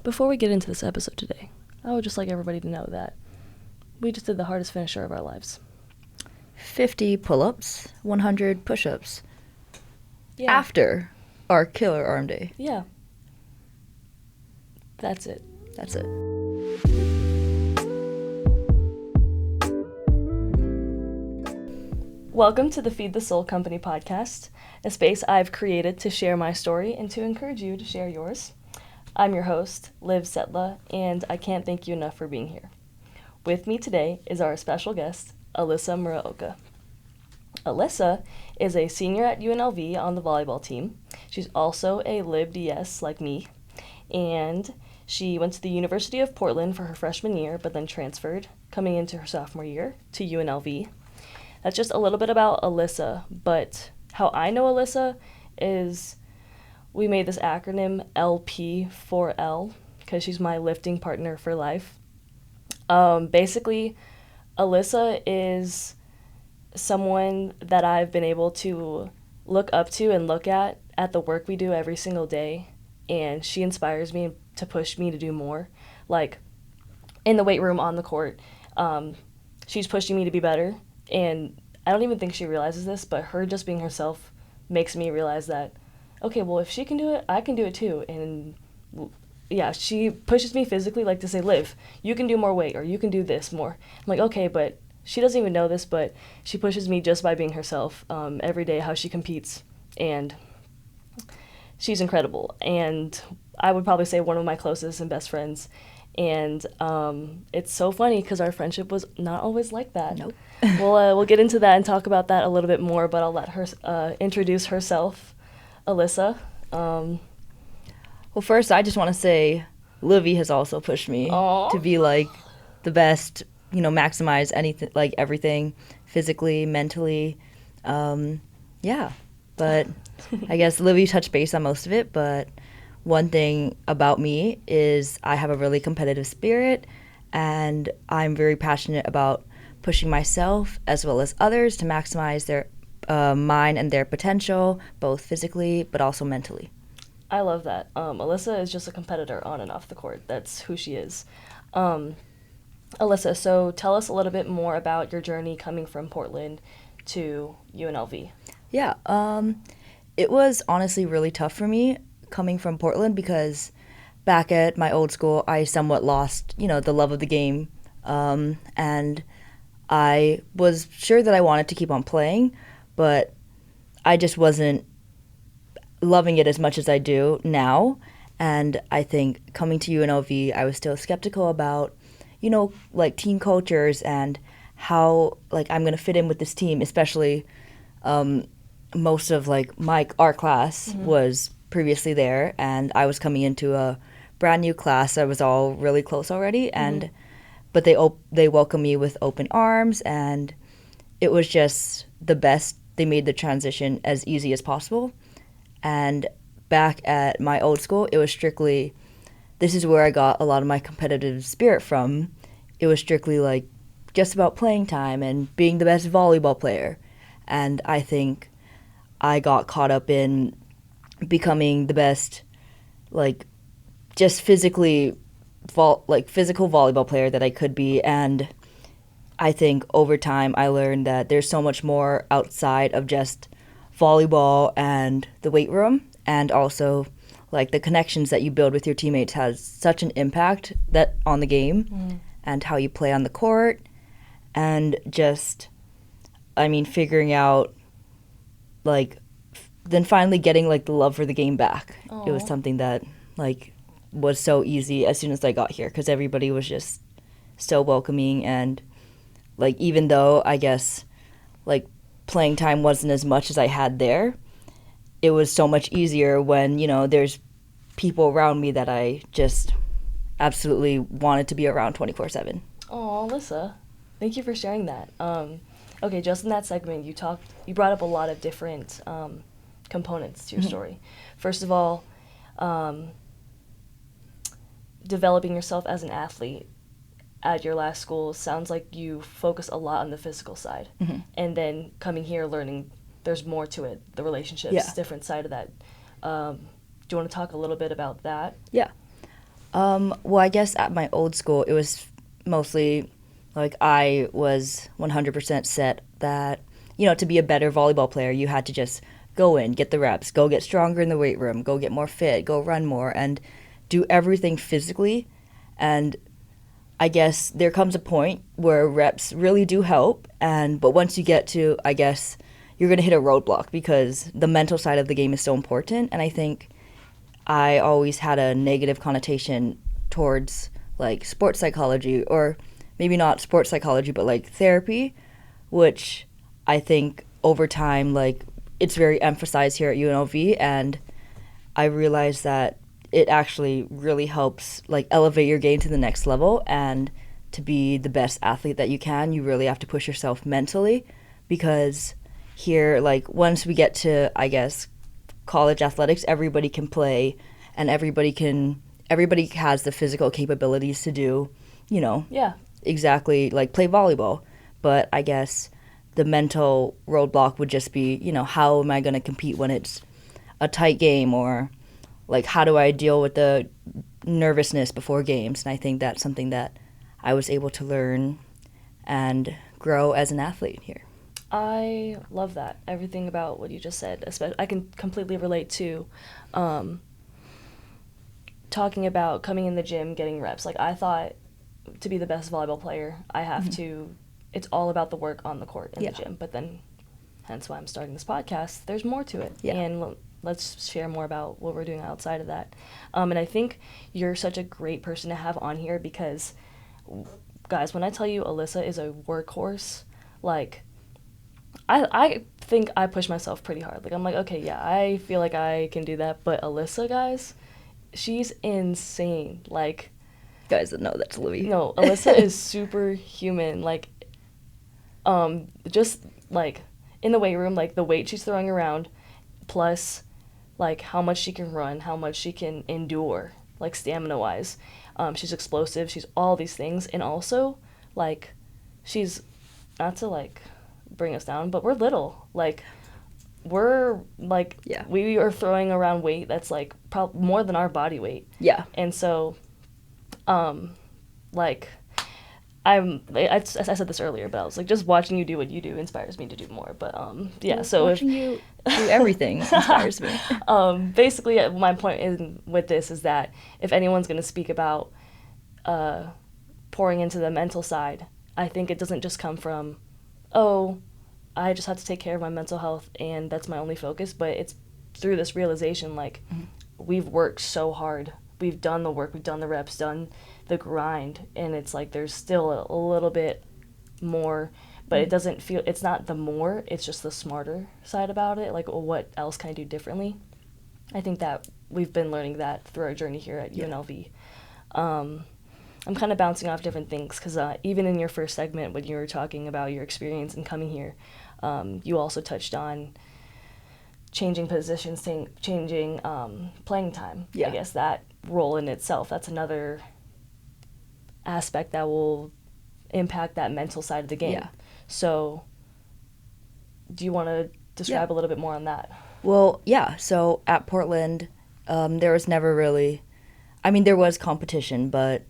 Before we get into this episode today, I would just like everybody to know that we just did the hardest finisher of our lives. 50 pull-ups, 100 push-ups. Yeah. After our killer arm day. Yeah. That's it. That's it. Welcome to the Feed the Soul Company podcast, a space I've created to share my story and to encourage you to share yours. I'm your host, Liv Setla, and I can't thank you enough for being here. With me today is our special guest, Alyssa Muraoka. Alyssa is a senior at UNLV on the volleyball team. She's also a Lib DS like me, and she went to the University of Portland for her freshman year, but then transferred, coming into her sophomore year, to UNLV. That's just a little bit about Alyssa, but how I know Alyssa is we made this acronym LP4L because she's my lifting partner for life. Basically, Alyssa is someone that I've been able to look up to and look at the work we do every single day, and she inspires me to push me to do more. Like, in the weight room, on the court, she's pushing me to be better. And I don't even think she realizes this, but her just being herself makes me realize that, okay, well, if she can do it, I can do it too. And yeah, she pushes me physically, like to say, Liv, you can do more weight, or you can do this more. I'm like, okay, but she doesn't even know this, but she pushes me just by being herself every day, how she competes. And she's incredible. And I would probably say one of my closest and best friends. And it's so funny because our friendship was not always like that. Nope. We'll get into that and talk about that a little bit more, but I'll let her introduce herself. Alyssa. Well, first, I just want to say Livy has also pushed me to be, like, the best, maximize anything, like, everything, physically, mentally. Yeah. But I guess Livy touched base on most of it, but one thing about me is I have a really competitive spirit, and I'm very passionate about pushing myself as well as others to maximize their mind and their potential, both physically but also mentally. I love that. Alyssa is just a competitor on and off the court. That's who she is. Alyssa, so tell us a little bit more about your journey coming from Portland to UNLV. Yeah, it was honestly really tough for me coming from Portland because back at my old school, I somewhat lost, the love of the game. And I was sure that I wanted to keep on playing, but I just wasn't loving it as much as I do now. And I think coming to UNLV, I was still skeptical about, like team cultures and how, like, I'm going to fit in with this team, especially most of, like, our class was previously there, and I was coming into a brand new class that was all really close already, and but they welcomed me with open arms, and it was just the best. They made the transition as easy as possible. And back at my old school, it was strictly, this is where I got a lot of my competitive spirit from. It was strictly like just about playing time and being the best volleyball player. And I think I got caught up in becoming the best, like, just physical volleyball player that I could be. And I think over time I learned that there's so much more outside of just volleyball and the weight room, and also, like, the connections that you build with your teammates has such an impact that on the game and how you play on the court, and just, figuring out, like, then finally getting, like, the love for the game back. Aww. It was something that, like, was so easy as soon as I got here because everybody was just so welcoming. And, like, even though I guess, like, playing time wasn't as much as I had there, it was so much easier when, there's people around me that I just absolutely wanted to be around 24/7. Oh, Alyssa, thank you for sharing that. Okay, just in that segment, you brought up a lot of different components to your story. First of all, developing yourself as an athlete at your last school sounds like you focus a lot on the physical side. And then coming here, learning there's more to it, the relationships, different side of that. Do you want to talk a little bit about that? Yeah. Well, I guess at my old school, it was mostly like I was 100% set that, to be a better volleyball player, you had to just go in, get the reps, go get stronger in the weight room, go get more fit, go run more, and do everything physically. And I guess there comes a point where reps really do help, but once you get to, I guess, you're going to hit a roadblock because the mental side of the game is so important. And I think I always had a negative connotation towards like sports psychology, or maybe not sports psychology, but like therapy, which I think over time, like it's very emphasized here at UNLV, and I realized that it actually really helps like elevate your game to the next level. And to be the best athlete that you can, you really have to push yourself mentally, because here, like once we get to, I guess, college athletics, everybody can play, and everybody has the physical capabilities to do, Yeah. exactly like play volleyball. But I guess the mental roadblock would just be, how am I going to compete when it's a tight game, or like how do I deal with the nervousness before games? And I think that's something that I was able to learn and grow as an athlete here. I love that. Everything about what you just said. Especially, I can completely relate to talking about coming in the gym, getting reps. Like, I thought to be the best volleyball player, I have to, it's all about the work on the court in the gym. But then, hence why I'm starting this podcast, there's more to it. Yeah. And let's share more about what we're doing outside of that. And I think you're such a great person to have on here because, guys, when I tell you Alyssa is a workhorse, like, I think I push myself pretty hard. Like, I'm like, okay, yeah, I feel like I can do that. But Alyssa, guys, she's insane. Like, guys that know that's Louis. No, Alyssa is superhuman. Like, just, like, in the weight room, like, the weight she's throwing around, plus, like, how much she can run, how much she can endure, like, stamina-wise. She's explosive. She's all these things. And also, like, she's, not to, like, bring us down, but we're little. Like, we're, like, we are throwing around weight that's, like, more than our body weight. Yeah. And so, like, I said this earlier, but I was like, just watching you do what you do inspires me to do more. But, yeah, well, so watching you do everything inspires me. Basically, my point with this is that if anyone's going to speak about pouring into the mental side, I think it doesn't just come from, oh, I just have to take care of my mental health and that's my only focus, but it's through this realization, like, we've worked so hard. We've done the work, we've done the reps, done the grind, and it's like there's still a little bit more, but it doesn't feel, it's not the more, it's just the smarter side about it, like, well, what else can I do differently? I think that we've been learning that through our journey here at UNLV. I'm kind of bouncing off different things because even in your first segment when you were talking about your experience in coming here, you also touched on changing positions, changing playing time. Yeah. I guess that role in itself, that's another aspect that will impact that mental side of the game. Yeah. So do you want to describe a little bit more on that? Well, yeah. So at Portland, there was never really, there was competition, but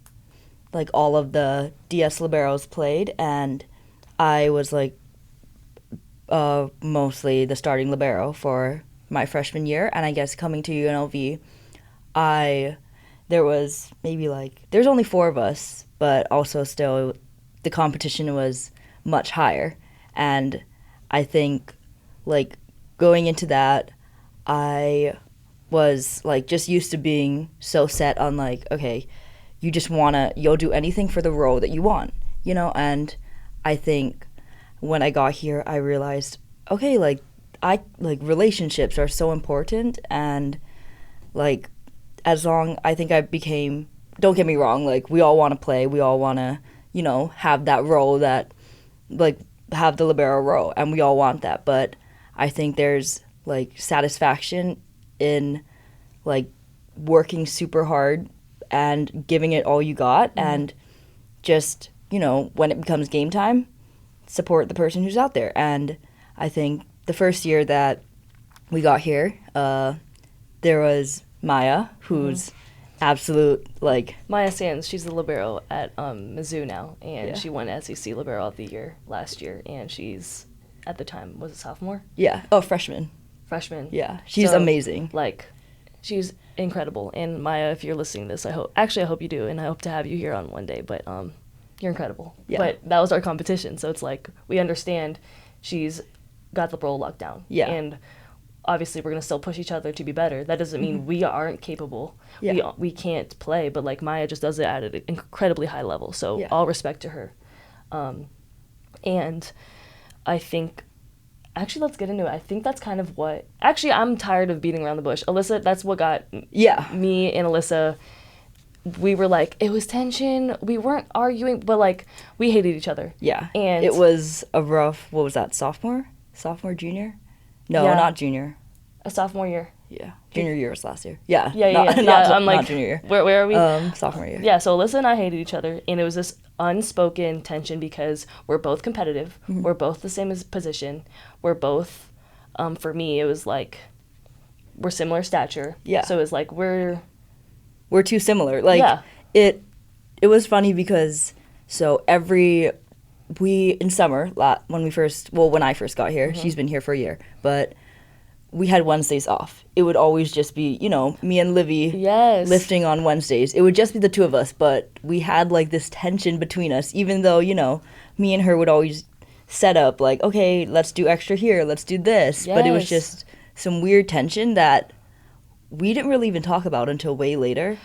like all of the DS Liberos played, and I was like mostly the starting Libero for my freshman year. And I guess coming to UNLV, there was maybe like, there's only 4 of us, but also still the competition was much higher. And I think like going into that, I was like just used to being so set on like, okay, you'll do anything for the role that you want, and I think when I got here, I realized, okay, like relationships are so important, and like I think I became, don't get me wrong, like we all want to play, we all want to, have that role that, like have the Libero role, and we all want that, but I think there's like satisfaction in like working super hard and giving it all you got, and just, when it becomes game time, support the person who's out there. And I think the first year that we got here, there was Maya, who's absolute, like... Maya Sands, she's the libero at Mizzou now, and Yeah. she won SEC Libero of the Year last year, and she's, at the time, was a sophomore? Yeah. Oh, freshman. Freshman. Yeah. She's So, amazing. Like, she's incredible. And Maya, if you're listening to this, I hope you do, and I hope to have you here on one day, but you're incredible. Yeah. But that was our competition, so it's like, we understand she's got the role locked down. Yeah. And obviously we're going to still push each other to be better. That doesn't mean we aren't capable. Yeah. We can't play, but like Maya just does it at an incredibly high level. So Yeah. all respect to her. And I think, actually, let's get into it. I think that's kind of what, actually, I'm tired of beating around the bush. Alyssa, that's what got Yeah. me and Alyssa, we were like, it was tension. We weren't arguing, but like, we hated each other. Yeah. And it was a rough, what was that, sophomore, junior? No, Yeah. not junior. A sophomore year. Yeah. Junior year was last year. Yeah. Yeah. I'm like, not junior year. Where are we? Sophomore year. Yeah, so Alyssa and I hated each other, and it was this unspoken tension because we're both competitive. Mm-hmm. We're both the same as position. We're both, for me, it was like, we're similar stature. Yeah. So it was like, we're too similar. Like, Yeah. it was funny because, so in summer, when I first got here, she's been here for a year, but we had Wednesdays off. It would always just be, me and Livy Yes. lifting on Wednesdays. It would just be the two of us, but we had like this tension between us, even though, me and her would always set up like, okay, let's do extra here, let's do this. But it was Yes. just some weird tension that we didn't really even talk about until way later.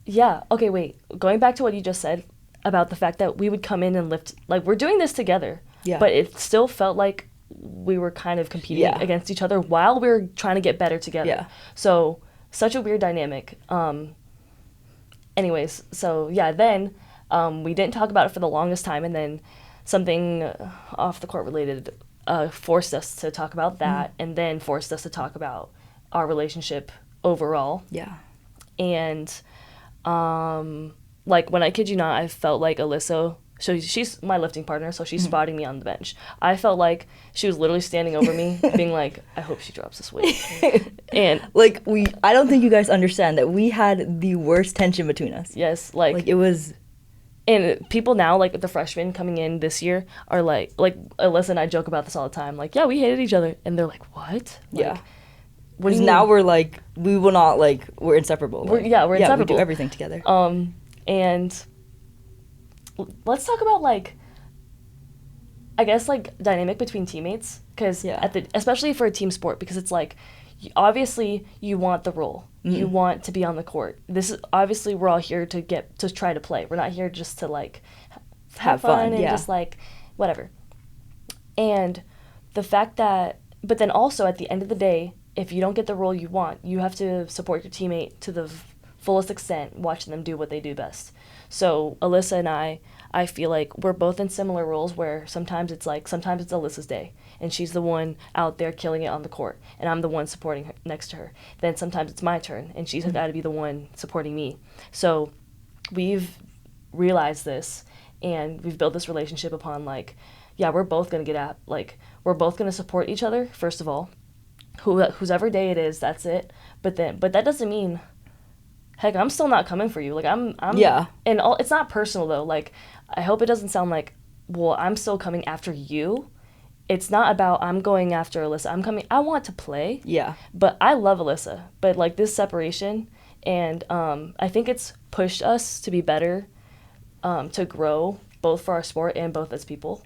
Yeah. Okay, wait. Going back to what you just said about the fact that we would come in and lift, like, we're doing this together. Yeah. But it still felt like we were kind of competing Yeah. against each other while we were trying to get better together. Yeah. So, such a weird dynamic. Anyways, so yeah, then we didn't talk about it for the longest time, and then something off the court related forced us to talk about that, and then forced us to talk about our relationship overall. Yeah. And like, when I kid you not, I felt like Alyssa, so she's my lifting partner, so she's spotting me on the bench. I felt like she was literally standing over me, being like, I hope she drops this weight. And Like, I don't think you guys understand that we had the worst tension between us. yes, like It was, and people now, like the freshmen coming in this year, are like Alyssa and I joke about this all the time, like, yeah, we hated each other, and they're like, what? Like, yeah. what do you Now mean? we're like, we will not, like, we're inseparable. We're Like, inseparable. we do everything together. And let's talk about, like, I guess, like, dynamic between teammates, because Yeah. especially for a team sport, because it's like, obviously you want the role, you want to be on the court. This is obviously, we're all here to try to play. We're not here just to, like, have fun and yeah. just, like, whatever. And the fact that, but then also at the end of the day, if you don't get the role you want, you have to support your teammate to the fullest extent, watching them do what they do best. So Alyssa and I feel like we're both in similar roles where sometimes it's Alyssa's day, and she's the one out there killing it on the court, and I'm the one supporting her next to her. Then sometimes it's my turn, and she's got to be the one supporting me. So we've realized this, and we've built this relationship upon, like, yeah, we're both going to we're both going to support each other, first of all. Whosever day it is, that's it. But that doesn't mean, heck, I'm still not coming for you. Like, I'm Yeah. And it's not personal, though. Like, I hope it doesn't sound like, well, I'm still coming after you. It's not about I'm going after Alyssa. I want to play. Yeah. But I love Alyssa. But, like, this separation, and I think it's pushed us to be better, to grow, both for our sport and both as people.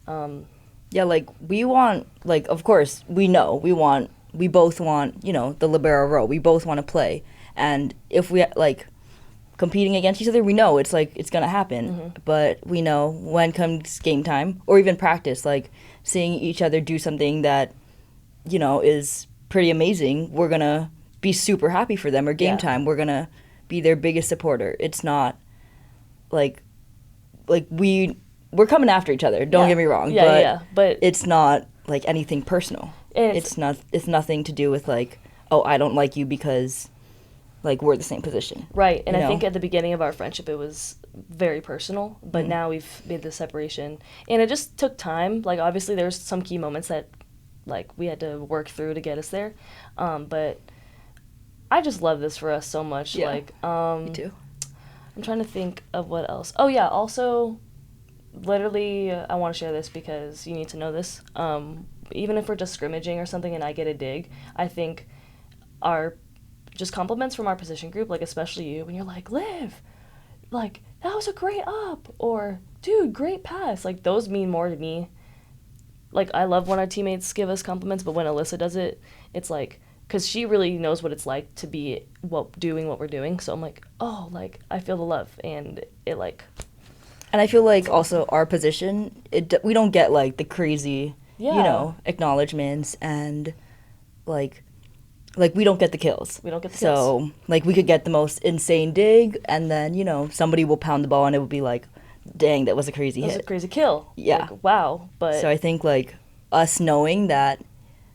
Yeah, like, we want, like, of course, we both want, the libero role. We both want to play. And if we, like, competing against each other, we know it's, like, it's going to happen. But we know when comes game time, or even practice, like, seeing each other do something that, is pretty amazing, we're going to be super happy for them. Or game time, we're going to be their biggest supporter. It's not, like we're coming after each other, don't get me wrong. But it's not, like, anything personal. It's nothing to do with, like, oh, I don't like you because, like, we're the same position. Right, and I think at the beginning of our friendship it was very personal, but now we've made the separation. And it just took time. Like, obviously there's some key moments that, like, we had to work through to get us there. But I just love this for us so much. Yeah, Like, me too. I'm trying to think of what else. Oh yeah, also, literally, I want to share this because you need to know this. Even if we're just scrimmaging or something and I get a dig, I think our just compliments from our position group, like especially you, when you're like, Liv, like, that was a great up, or dude, great pass. Like, those mean more to me. Like, I love when our teammates give us compliments, but when Alyssa does it, it's like, because she really knows what it's like to be doing what we're doing. So I'm like, oh, like, I feel the love, and it, like... And I feel like also our position, we don't get, like, the crazy, Yeah. acknowledgments, and, like, we don't get the kills. We don't get the kills. So, like, we could get the most insane dig, and then, somebody will pound the ball, and it would be like, dang, that was a crazy hit. That was a crazy kill. Yeah. Like, wow. But... So I think, like, us knowing that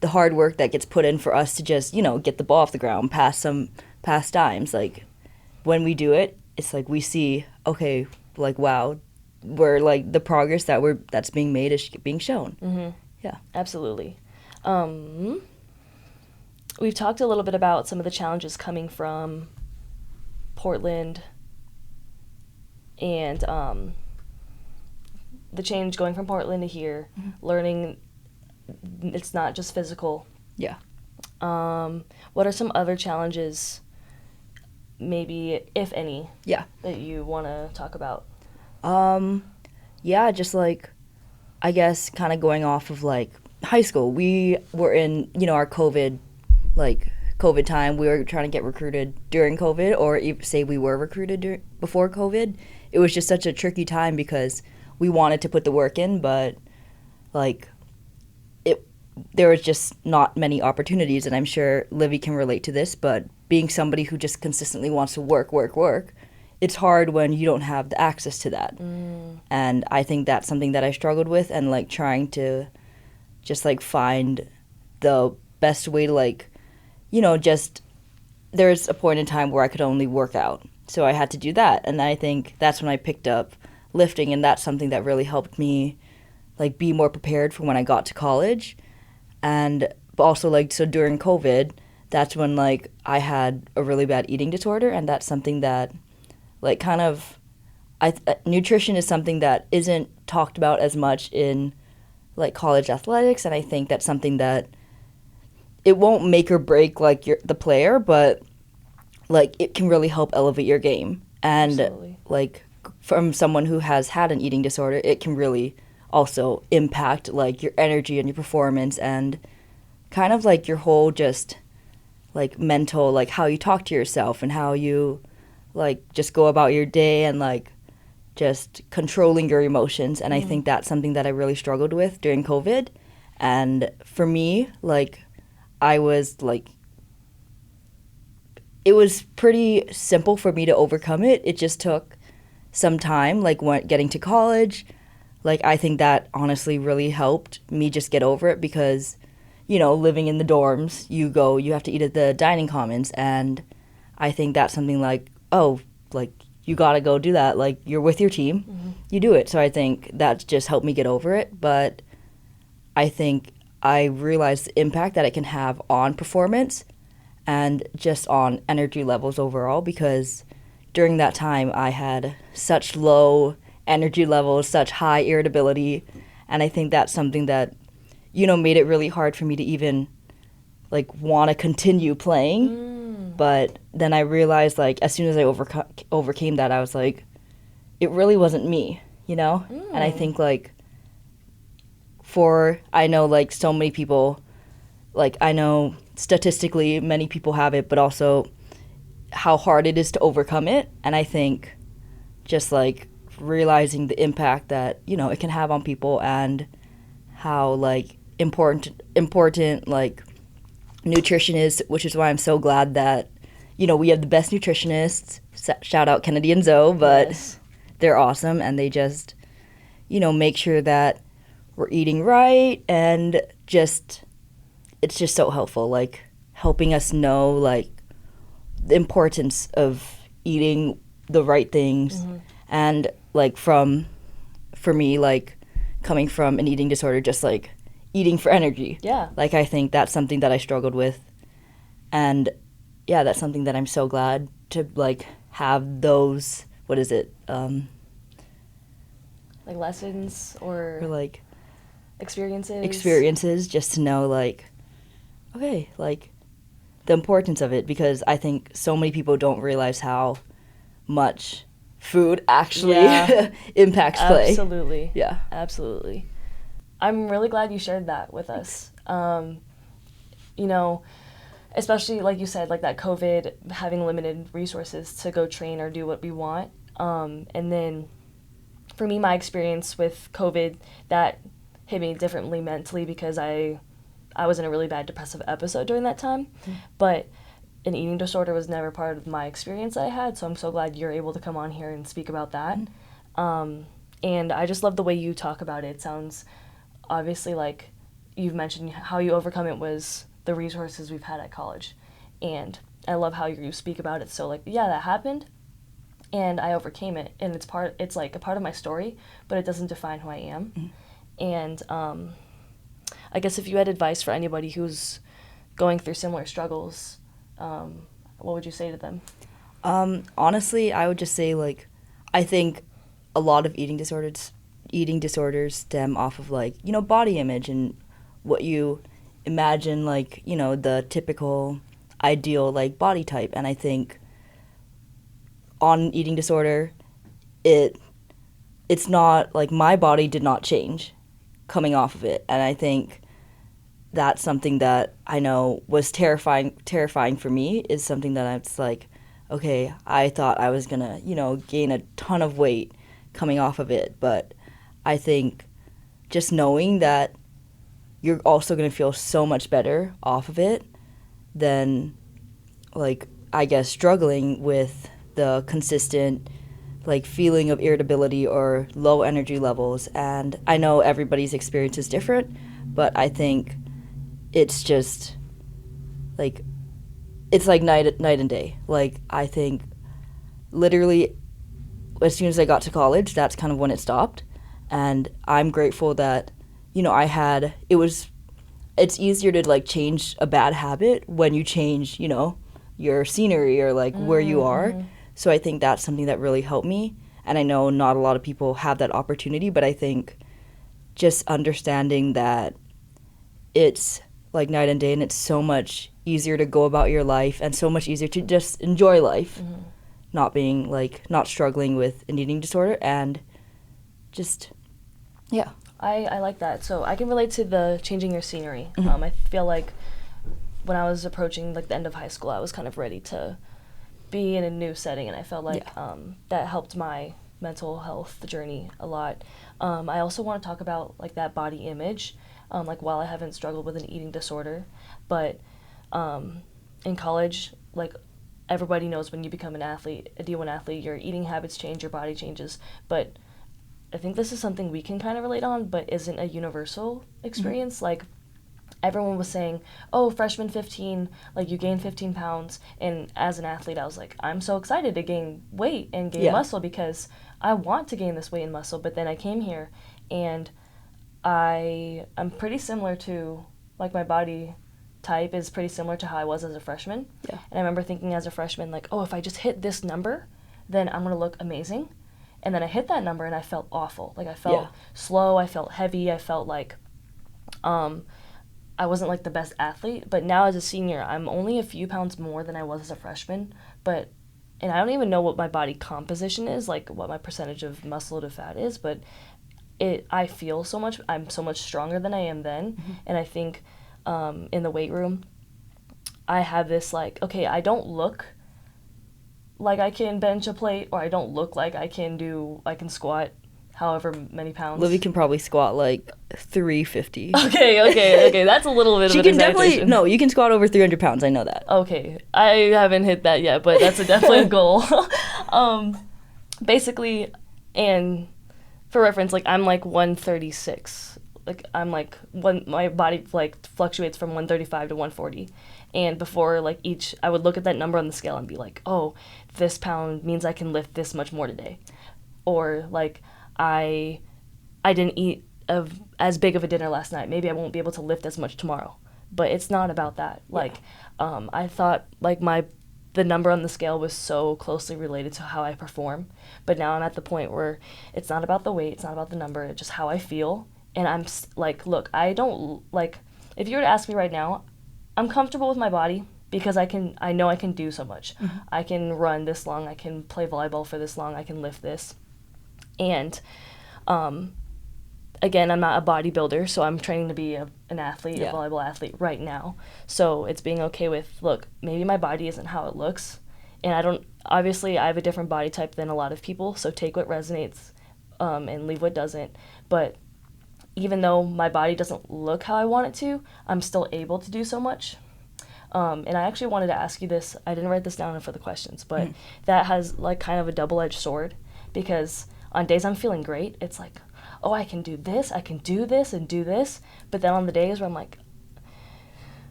the hard work that gets put in for us to just, get the ball off the ground, pass dimes, like, when we do it, it's like we see, okay, like, wow, we're, like, the progress that's being made is being shown. Mm-hmm. Yeah. Absolutely. We've talked a little bit about some of the challenges coming from Portland and the change going from Portland to here, learning it's not just physical. Yeah. What are some other challenges, maybe, if any, that you want to talk about? Yeah, just, like, I guess kind of going off of, like, high school. We were in, our COVID time. We were trying to get recruited during COVID, or say we were recruited before COVID. It was just such a tricky time because we wanted to put the work in, but, like, there was just not many opportunities, and I'm sure Livy can relate to this, but being somebody who just consistently wants to work, it's hard when you don't have the access to that. And I think that's something that I struggled with, and, like, trying to just, like, find the best way to, like, just there's a point in time where I could only work out. So I had to do that, and I think that's when I picked up lifting, and that's something that really helped me, like, be more prepared for when I got to college. And also, like, so during COVID, that's when, like, I had a really bad eating disorder, and that's something that, like, kind of, nutrition is something that isn't talked about as much in, like, college athletics, and I think that's something that it won't make or break, like, the player, but, like, it can really help elevate your game. And, Absolutely. Like, from someone who has had an eating disorder, it can really also impact, like, your energy and your performance and kind of, like, your whole just, like, mental, like, how you talk to yourself and how you, like, just go about your day and, like, just controlling your emotions. And I think that's something that I really struggled with during COVID. And for me, like, I was, like, it was pretty simple for me to overcome it. It just took some time, like, getting to college. Like, I think that honestly really helped me just get over it because, living in the dorms, you have to eat at the dining commons, and I think that's something like, oh, like, you gotta go do that. Like, you're with your team, you do it. So I think that just helped me get over it, but I think I realized the impact that it can have on performance and just on energy levels overall, because during that time I had such low energy levels, such high irritability, and I think that's something that, made it really hard for me to even, like, want to continue playing. But then I realized, like, as soon as I overcame that, I was like, it really wasn't me, And I think, like, I know, like, so many people, like, I know statistically many people have it, but also how hard it is to overcome it. And I think just, like, realizing the impact that, it can have on people and how, like, important, like, nutrition is, which is why I'm so glad that, we have the best nutritionists. Shout out Kennedy and Zoe, but Yes. They're awesome, and they just, make sure that we're eating right, and it's just so helpful, like, helping us know, like, the importance of eating the right things. And, like, for me, like, coming from an eating disorder, just, like, eating for energy. Yeah. Like, I think that's something that I struggled with. And yeah, that's something that I'm so glad to like have those, what is it, Like lessons or or like experiences. just to know like, okay, like the importance of it, because I think so many people don't realize how much food actually Yeah. impacts play. Absolutely. Yeah. Absolutely. I'm really glad you shared that with us. You know, especially like you said, like that COVID, having limited resources to go train or do what we want. And then for me, my experience with COVID, that hit me differently mentally because I was in a really bad depressive episode during that time. But an eating disorder was never part of my experience that I had, so I'm so glad you're able to come on here and speak about that. And I just love the way you talk about it. It sounds obviously like you've mentioned how you overcome it was the resources we've had at college. And I love how you speak about it. So like, yeah, that happened and I overcame it, and it's like a part of my story, but it doesn't define who I am. And I guess if you had advice for anybody who's going through similar struggles, what would you say to them? Honestly, I would just say like, I think a lot of eating disorders stem off of like, body image and what you imagine, like, the typical ideal like body type. And I think on an eating disorder, it's not like my body did not change coming off of it. And I think that's something that I know was terrifying for me, is something that it's like, okay, I thought I was gonna, gain a ton of weight coming off of it. But I think just knowing that you're also gonna feel so much better off of it than, like, I guess struggling with the consistent like feeling of irritability or low energy levels. And I know everybody's experience is different, but I think it's just like, it's like night and day. Like, I think literally as soon as I got to college, that's kind of when it stopped. And I'm grateful that, it's easier to like change a bad habit when you change, your scenery or like where you are. So I think that's something that really helped me. And I know not a lot of people have that opportunity, but I think just understanding that it's like night and day, and it's so much easier to go about your life and so much easier to just enjoy life, not struggling with an eating disorder, and just, yeah. I like that. So I can relate to the changing your scenery. I feel like when I was approaching like the end of high school, I was kind of ready to be in a new setting, and I felt like that helped my mental health journey a lot. I also want to talk about like that body image. Like, while I haven't struggled with an eating disorder, but in college, like, everybody knows when you become an athlete, a D1 athlete, your eating habits change, your body changes. But I think this is something we can kind of relate on, but isn't a universal experience. Like, everyone was saying, oh, freshman 15, like, you gain 15 pounds. And as an athlete, I was like, I'm so excited to gain weight and gain muscle because I want to gain this weight and muscle. But then I came here, and I'm pretty similar to, like, my body type is pretty similar to how I was as a freshman. Yeah. And I remember thinking as a freshman, like, oh, if I just hit this number, then I'm going to look amazing. And then I hit that number and I felt awful. Like, I felt slow, I felt heavy, I felt like I wasn't like the best athlete. But now as a senior, I'm only a few pounds more than I was as a freshman. And I don't even know what my body composition is, like what my percentage of muscle to fat is, but I'm so much stronger than I am then. And I think in the weight room, I have this like, okay, I don't look like I can bench a plate, or I don't look like I can squat however many pounds. Livy can probably squat like 350. Okay, that's a little bit of an exaggeration. You can squat over 300 pounds, I know that. Okay, I haven't hit that yet, but that's definitely a goal. Basically, and for reference, like, I'm like 136. Like, I'm like, my body like fluctuates from 135 to 140. And before, like, I would look at that number on the scale and be like, oh, this pound means I can lift this much more today. Or, like, I didn't eat as big of a dinner last night. Maybe I won't be able to lift as much tomorrow. but it's not about that. Like, I thought like the number on the scale was so closely related to how I perform, but now I'm at the point where it's not about the weight, it's not about the number, it's just how I feel. And I'm like, look, I don't like, if you were to ask me right now, I'm comfortable with my body because I know I can do so much. Mm-hmm. I can run this long, I can play volleyball for this long, I can lift this. And again, I'm not a bodybuilder, so I'm training to be an athlete, a volleyball athlete right now. So it's being okay with, look, maybe my body isn't how it looks. And obviously I have a different body type than a lot of people, so take what resonates and leave what doesn't. But even though my body doesn't look how I want it to, I'm still able to do so much. And I actually wanted to ask you this. I didn't write this down for the questions, but that has like kind of a double-edged sword, because on days I'm feeling great, it's like, oh, I can do this and do this. But then on the days where I'm like,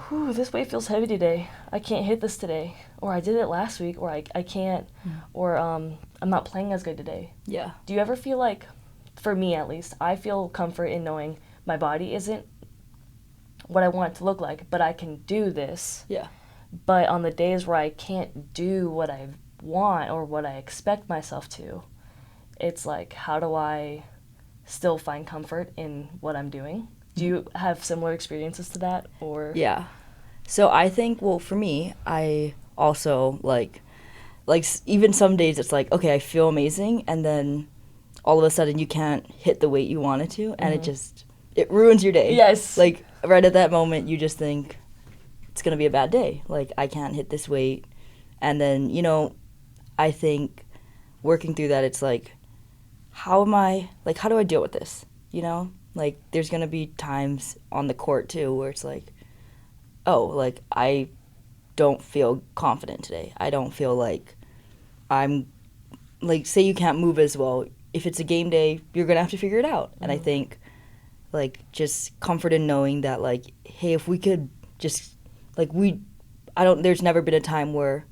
whew, this weight feels heavy today. I can't hit this today. Or I did it last week, or I can't, or I'm not playing as good today. Yeah. Do you ever feel like, for me at least, I feel comfort in knowing my body isn't what I want it to look like, but I can do this. Yeah. But on the days where I can't do what I want or what I expect myself to, it's like, how do I still find comfort in what I'm doing? Do you have similar experiences to that, or? Yeah. So I think, well, for me, I also like even some days it's like, okay, I feel amazing, and then all of a sudden you can't hit the weight you wanted to, and it ruins your day. Yes. Like right at that moment you just think it's going to be a bad day. Like, I can't hit this weight. And then, I think working through that, it's like, how do I deal with this? Like, there's going to be times on the court too where it's like, oh, like, I don't feel confident today. I don't feel like I'm, like, say you can't move as well. If it's a game day, you're going to have to figure it out. And I think, like, just comfort in knowing that, like, hey, if we could just, like, there's never been a time where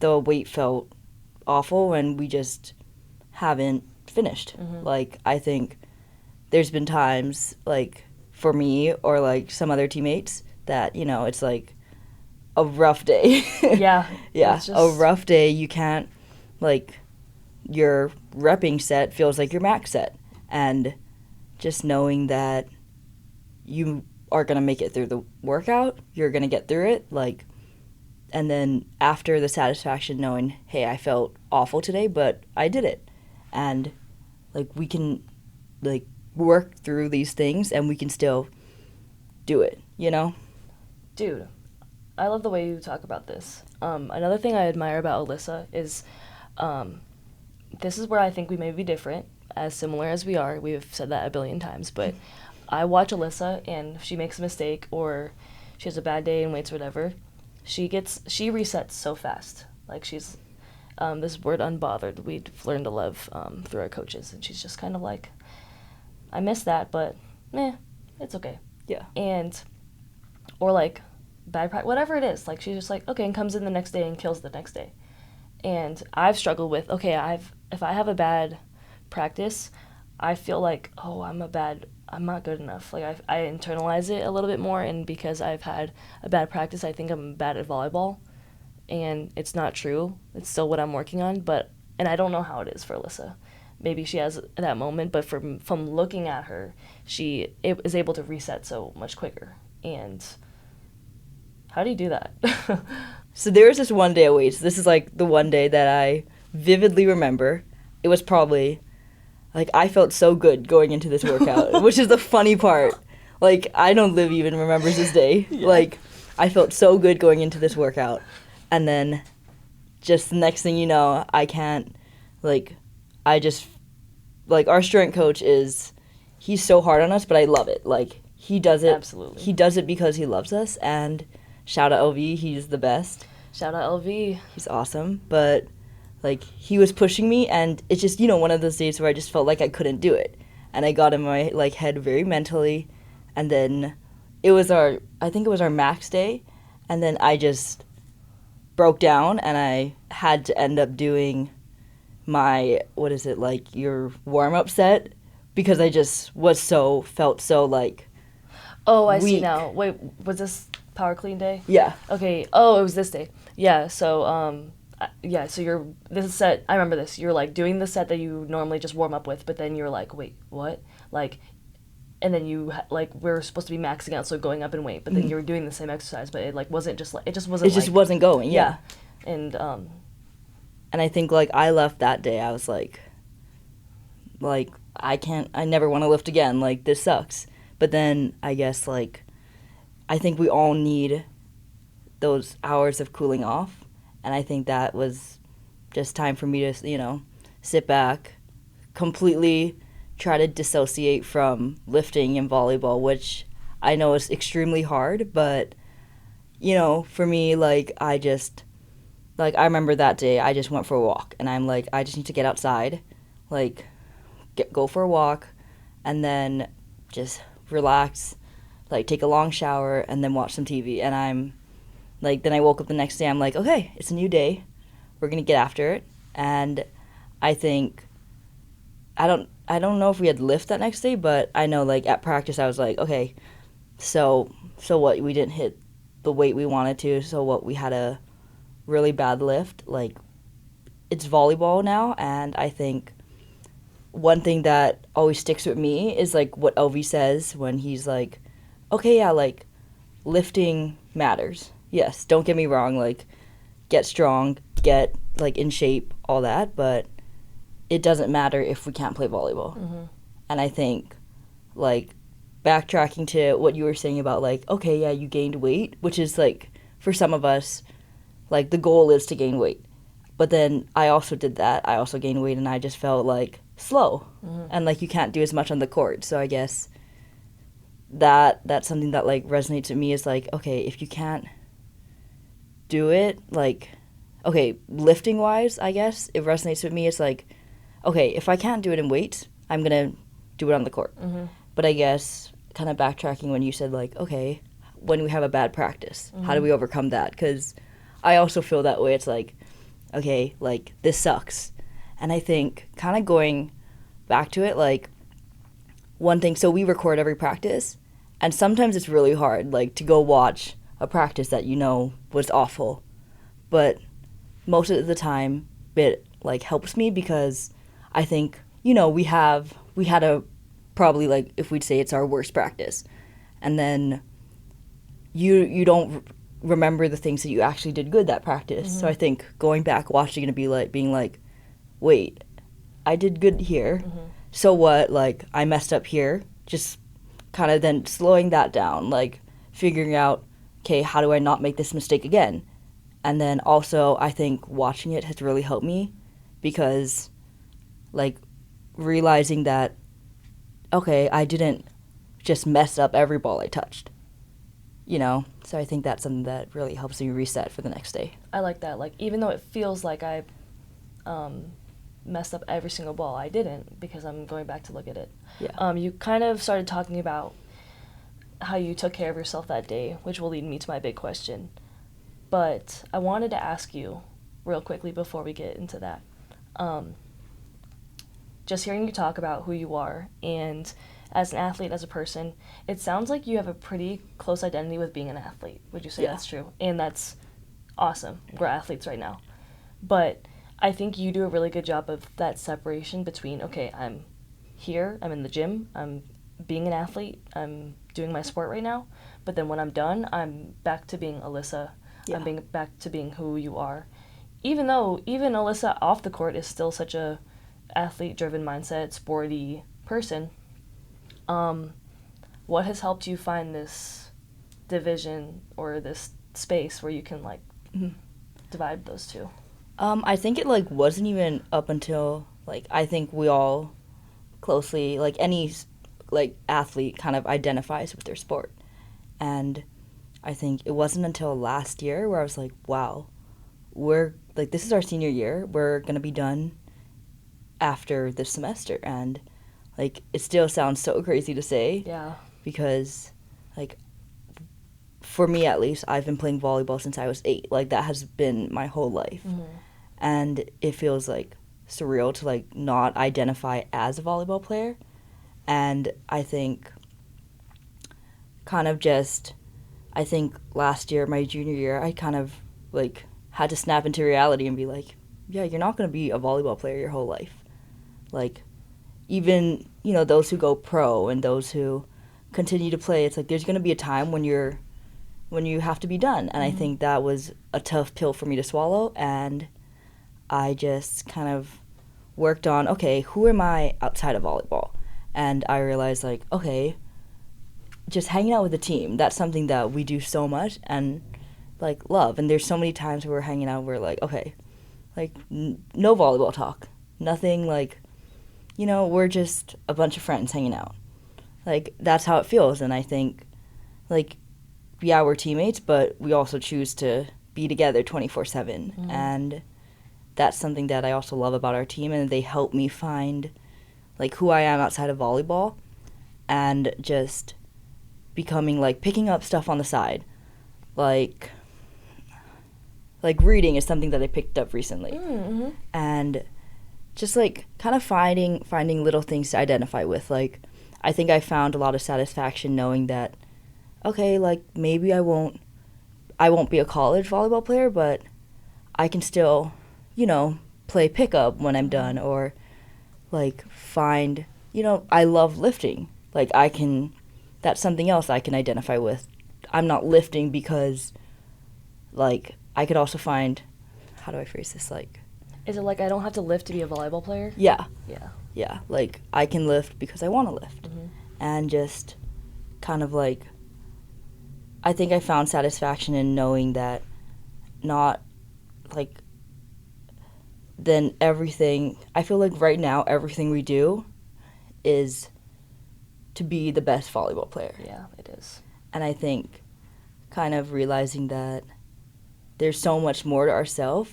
the weight felt awful and we just haven't finished. Like, I think there's been times, like, for me or, like, some other teammates that, it's like a rough day. Yeah. Yeah, a rough day. You can't, like, your repping set feels like your max set. And just knowing that you are going to make it through the workout, you're going to get through it, like, and then after the satisfaction knowing, hey, I felt awful today, but I did it. And, like, we can, like, work through these things and we can still do it, Dude, I love the way you talk about this. Another thing I admire about Alyssa is this is where I think we may be different, as similar as we are. We've said that a billion times, but I watch Alyssa, and if she makes a mistake or she has a bad day in weights or whatever, she resets so fast. Like, she's this word unbothered we've learned to love through our coaches, and she's just kind of like, I miss that, but it's okay. Yeah. And or like bad practice, whatever it is, like, she's just like, okay, and comes in the next day and kills the next day. And I've struggled with, okay, if I have a bad practice, I feel like, oh, I'm not good enough. Like, I internalize it a little bit more, and because I've had a bad practice, I think I'm bad at volleyball, and it's not true. It's still what I'm working on, and I don't know how it is for Alyssa. Maybe she has that moment, but from looking at her, she is able to reset so much quicker. And how do you do that? So there was this one day at weights. This is, like, the one day that I vividly remember. It was probably, like, I felt so good going into this workout, which is the funny part. Like, I know Liv even remembers this day. Yeah. Like, I felt so good going into this workout. And then just the next thing you know, I can't, like, our strength coach he's so hard on us, but I love it. Like, he does it. Absolutely. He does it because he loves us, and shout out LV, he's the best. Shout out LV. He's awesome, but, like, he was pushing me, and it's just, one of those days where I just felt like I couldn't do it. And I got in my, like, head very mentally, and then I think it was our max day, and then I just broke down, and I had to end up doing my, your warm-up set, because I just felt so, like, Oh, I see week. now. Wait, was this power clean day? Yeah. Okay. Oh, it was this day. Yeah. So so this is set. I remember this. You're like doing the set that you normally just warm up with, but then you're like, wait, what? Like, and then we're supposed to be maxing out, so going up in weight, but then you were doing the same exercise, but it like wasn't just like it just wasn't. It just wasn't going. Yeah. And I think like I left that day. I was like I never want to lift again. Like this sucks. But then I guess like I think we all need those hours of cooling off, and I think that was just time for me to sit back, completely try to dissociate from lifting and volleyball, which I know is extremely hard, but for me, like I remember that day I just went for a walk, and I'm like, I just need to get outside, like go for a walk, and then just relax, like take a long shower, and then watch some TV. And I'm like, then I woke up the next day, I'm like, okay, it's a new day, we're gonna get after it. And I think I don't know if we had lift that next day, but I know like at practice I was like, okay, so what, we didn't hit the weight we wanted to, so what, we had a really bad lift. Like, it's volleyball now, and I think one thing that always sticks with me is like what LV says when he's like, okay, yeah, like lifting matters. Yes, don't get me wrong, like get strong, get like in shape, all that, but it doesn't matter if we can't play volleyball. Mm-hmm. And I think like backtracking to what you were saying about like, okay, yeah, you gained weight, which is like for some of us, like the goal is to gain weight. But then I also did that. I also gained weight, and I just felt like slow, and like you can't do as much on the court. So I guess that's something that like resonates with me, is like, okay, if you can't do it, like, okay, lifting wise, I guess it resonates with me. It's like, okay, if I can't do it in weights, I'm gonna do it on the court. Mm-hmm. But I guess kind of backtracking when you said like, okay, when we have a bad practice, how do we overcome that? Because I also feel that way. It's like, okay, like this sucks. And I think kind of going back to it, like one thing, so we record every practice, and sometimes it's really hard like to go watch a practice that was awful, but most of the time it like helps me, because I think we had a probably, like, if we'd say it's our worst practice, and then you don't remember the things that you actually did good that practice. So I think going back, watching it, being like, wait, I did good here. So what? Like, I messed up here. Just kind of then slowing that down, like figuring out, okay, how do I not make this mistake again? And then also, I think watching it has really helped me, because like realizing that, okay, I didn't just mess up every ball I touched. So I think that's something that really helps me reset for the next day. I like that. Like, even though it feels like I messed up every single ball, I didn't, because I'm going back to look at it. Yeah. You kind of started talking about how you took care of yourself that day, which will lead me to my big question. But I wanted to ask you real quickly before we get into that. Just hearing you talk about who you are, and as an athlete, as a person, it sounds like you have a pretty close identity with being an athlete. Would you say that's true? And that's awesome. We're athletes right now. But I think you do a really good job of that separation between, okay, I'm here, I'm in the gym, I'm being an athlete, I'm doing my sport right now, but then when I'm done, I'm back to being Alyssa. I'm back to being who you are. Even though even Alyssa off the court is still such a athlete-driven mindset, sporty person, what has helped you find this division or this space where you can like divide those two? I think it like wasn't even up until like I think we all closely, like any like athlete kind of identifies with their sport, and I think it wasn't until last year where I was like, wow, we're like, this is our senior year, we're gonna be done after this semester, and like it still sounds so crazy to say, because like for me at least, I've been playing volleyball since I was 8. Like that has been my whole life. And it feels like surreal to like not identify as a volleyball player. And I think kind of just, I think last year, my junior year, I kind of like had to snap into reality and be like, yeah, you're not going to be a volleyball player your whole life. Like, even, you know, those who go pro and those who continue to play, it's like there's going to be a time when you have to be done. And I think that was a tough pill for me to swallow. And I just kind of worked on, okay, who am I outside of volleyball? And I realized, like, okay, just hanging out with the team, that's something that we do so much and, like, love. And there's so many times where we're hanging out, we're like, okay, like, no volleyball talk. Nothing, like, you know, we're just a bunch of friends hanging out. Like, that's how it feels. And I think, like, yeah, we're teammates, but we also choose to be together 24/7. And that's something that I also love about our team, and they help me find, like, who I am outside of volleyball and just becoming, like, picking up stuff on the side. Like reading is something that I picked up recently. And just, like, kind of finding little things to identify with. Like, I think I found a lot of satisfaction knowing that, okay, like, maybe I won't be a college volleyball player, but I can still, you know, play pickup when I'm done, or, like, find, you know, I love lifting. Like, that's something else I can identify with. I'm not lifting because, like, I could also find, how do I phrase this, like... Is it like I don't have to lift to be a volleyball player? Yeah. Yeah. Yeah, like, I can lift because I want to lift. And just kind of, like, I think I found satisfaction in knowing that not, like, then everything, I feel like right now everything we do is to be the best volleyball player. Yeah, it is. And I think kind of realizing that there's so much more to ourselves,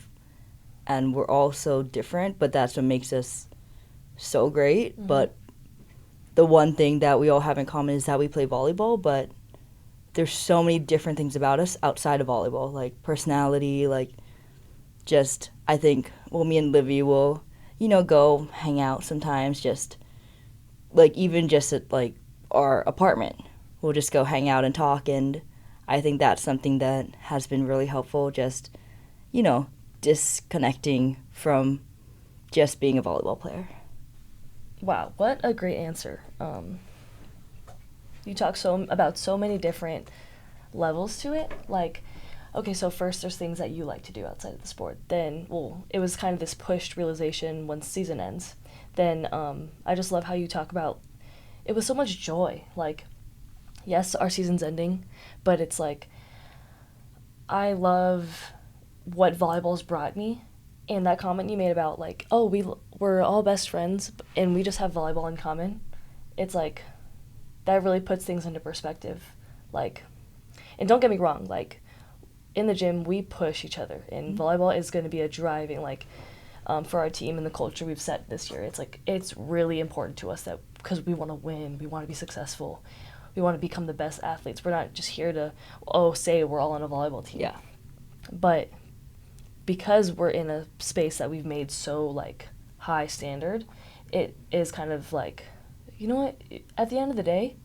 and we're all so different, but that's what makes us so great. But the one thing that we all have in common is that we play volleyball, but there's so many different things about us outside of volleyball, like personality, like just, I think, well, me and Livy will, you know, go hang out sometimes, just, like, even just at, like, our apartment. We'll just go hang out and talk, and I think that's something that has been really helpful, just, you know, disconnecting from just being a volleyball player. Wow, what a great answer. You talk about so many different levels to it. Like, okay, so first there's things that you like to do outside of the sport. Then, well, it was kind of this pushed realization once season ends. Then I just love how you talk about, it was so much joy. Like, yes, our season's ending, but it's like, I love what volleyball's brought me. And that comment you made about, like, oh, we're all best friends and we just have volleyball in common. It's like, that really puts things into perspective. Like, and don't get me wrong, like, in the gym, we push each other. And volleyball is going to be a driving, like, for our team and the culture we've set this year. It's like, it's really important to us that, because we want to win, we want to be successful, we want to become the best athletes. We're not just here to, say we're all on a volleyball team. Yeah. But because we're in a space that we've made so, like, high standard, it is kind of like, you know what, at the end of the day,